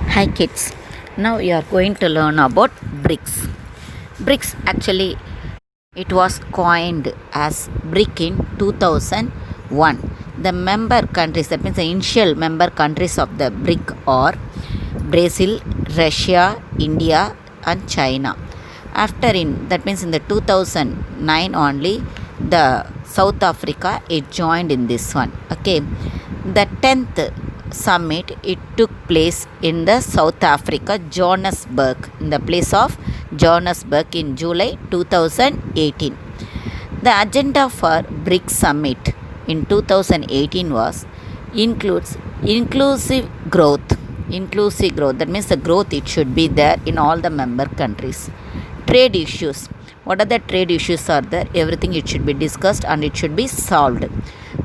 Hi kids, now you are going to learn about Brics. Brics actually it was coined as BRIC in 2001. The member countries, that means the initial member countries of the BRIC are Brazil, Russia, India and China. After that means in the 2009 only the South Africa it joined in this one. Okay, the 10th summit it took place in the South Africa Johannesburg, in the place of Johannesburg in July 2018. The agenda for BRICS summit in 2018 was includes inclusive growth, that means the growth it should be there in all the member countries. Trade issues, what are the trade issues are there, everything it should be discussed and it should be solved.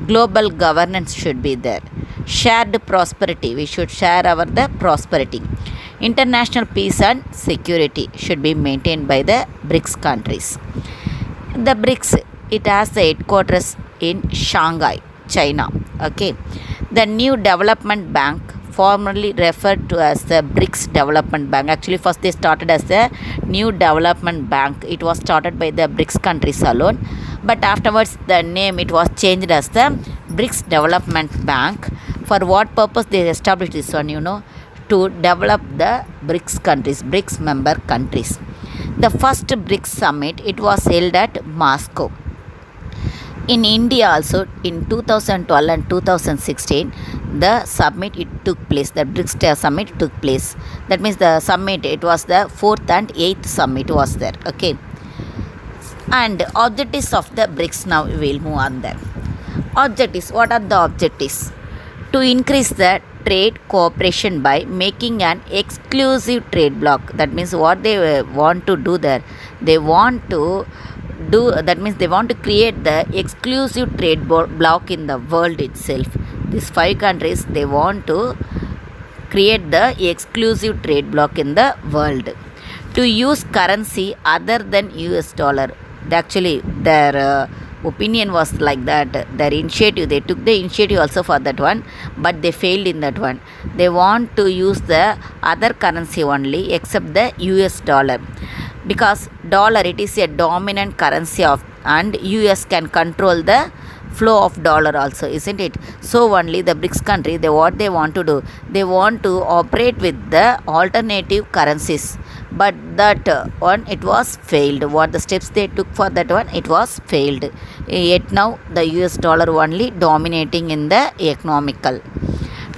Global governance should be there. Shared prosperity, we should share the prosperity. International peace and security should be maintained by the BRICS countries. The BRICS it has the headquarters in Shanghai, China. Okay, the new development bank, formerly referred to as the BRICS Development Bank. Actually, first they started as the New Development Bank. It was started by the BRICS countries alone, but afterwards the name it was changed as the BRICS Development Bank. For what purpose they established this one? To develop the BRICS countries, BRICS member countries. The first BRICS summit it was held at Moscow. In India also in 2012 and 2016 the summit it took place, the BRICS summit took place. That means the summit it was the 4th and 8th summit was there. Okay, and objectives of the BRICS, now we will move on there. Objectives, what are the objectives? To increase the trade cooperation by making an exclusive trade bloc. That means what they want to do there, they want to do, that means they want to create the exclusive trade bloc in the world itself. These 5 countries they want to create the exclusive trade bloc in the world. To use currency other than US dollar. Actually their opinion was like that, their initiative, they took the initiative also for that one, but they failed in that one. They want to use the other currency only except the US dollar, because dollar it is a dominant currency of, and US can control the flow of dollar also, isn't it? So only the BRICS country, what they want to do, they want to operate with the alternative currencies, but that one it was failed. What the steps they took for that one, it was failed. Yet now the US dollar only dominating in the economical.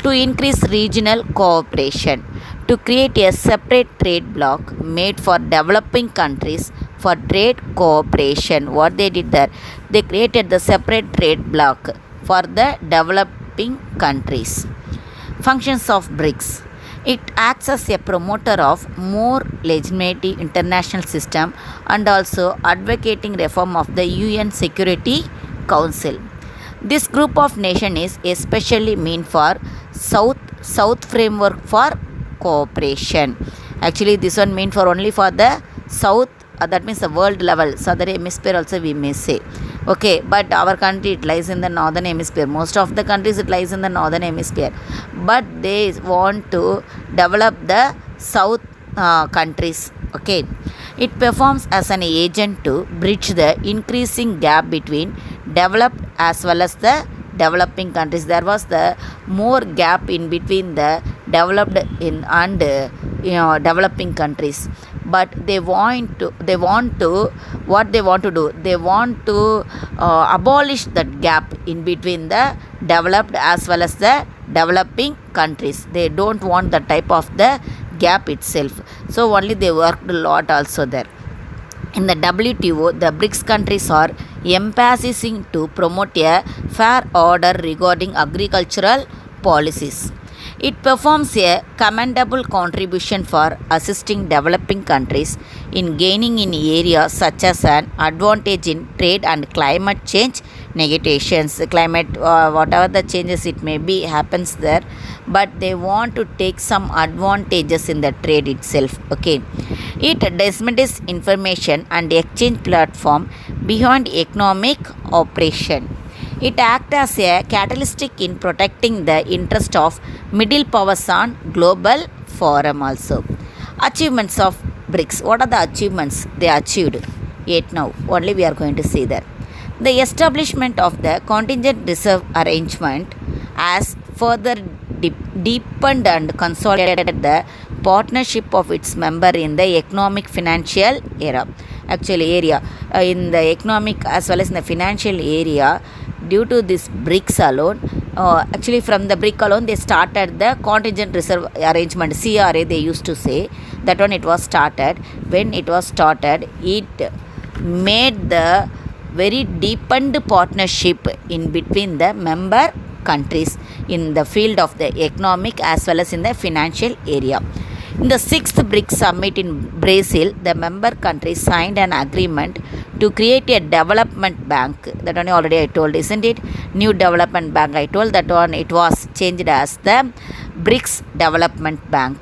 To increase regional cooperation, to create a separate trade bloc made for developing countries for trade cooperation. What they did there, they created the separate trade bloc for the developing countries. Functions of BRICS, it acts as a promoter of more legitimate international system and also advocating reform of the UN Security Council. This group of nations is especially meant for South framework for cooperation. Actually this one meant for only for the South, that means the world level, southern hemisphere also we may say. Okay, but our country it lies in the northern hemisphere. Most of the countries it lies in the northern hemisphere, but they want to develop the south countries. Okay, it performs as an agent to bridge the increasing gap between developed as well as the developing countries. There was the more gap in between the developed in and developing countries, but they want to what they want to do, they want to abolish that gap in between the developed as well as the developing countries. They don't want the type of the gap itself, so only they worked a lot also there. In the WTO, the BRICS countries are emphasizing to promote a fair order regarding agricultural policies. It performs a commendable contribution for assisting developing countries in gaining in areas such as an advantage in trade and climate change negations. Climate, whatever the changes it may be happens there, but they want to take some advantages in the trade itself. Okay, it disseminates information and exchange platform beyond economic operation. It acts as a catalyst in protecting the interest of middle powers on global forum also. Achievements of BRICS. What are the achievements they achieved? Yet now, only we are going to see that. The establishment of the contingent reserve arrangement has further deepened and consolidated the partnership of its member in the economic financial area. Actually, in the economic as well as in the financial area, due to this BRICS alone, actually from the BRIC alone, they started the contingent reserve arrangement, CRA they used to say. That one it was started. When it was started, it made the very deepened partnership in between the member countries in the field of the economic as well as in the financial area. In the 6th BRICS summit in Brazil, the member countries signed an agreement to create a development bank. That one already I told, isn't it? New development bank. I told that one it was changed as the BRICS Development Bank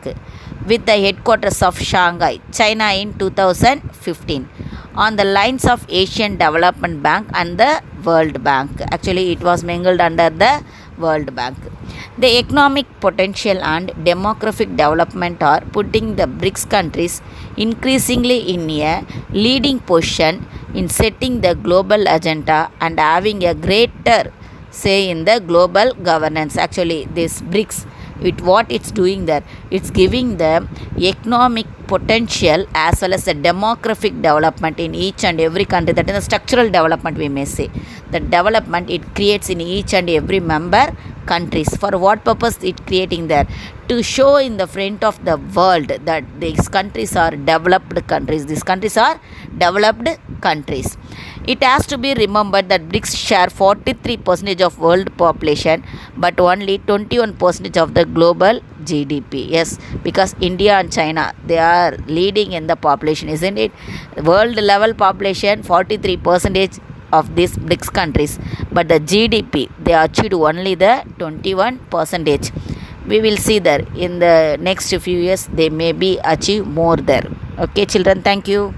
with the headquarters of Shanghai, China in 2015 on the lines of Asian Development Bank and the World Bank. Actually, it was mingled under the World Bank. The economic potential and demographic development are putting the BRICS countries increasingly in a leading position in setting the global agenda and having a greater say in the global governance. Actually, this BRICS, what it's doing there, it's giving the economic potential as well as the demographic development in each and every country. That is the structural development, we may say. The development it creates in each and every member countries. For what purpose it creating there? To show in the front of the world that these countries are developed countries. These countries are developed countries. It has to be remembered that BRICS share 43% of world population but only 21% of the global GDP. Yes, because India and China, they are leading in the population, isn't it? World level population 43% of these BRICS countries, but the GDP they achieved only the 21%. We will see that in the next few years they may be achieve more there. Okay children, thank you.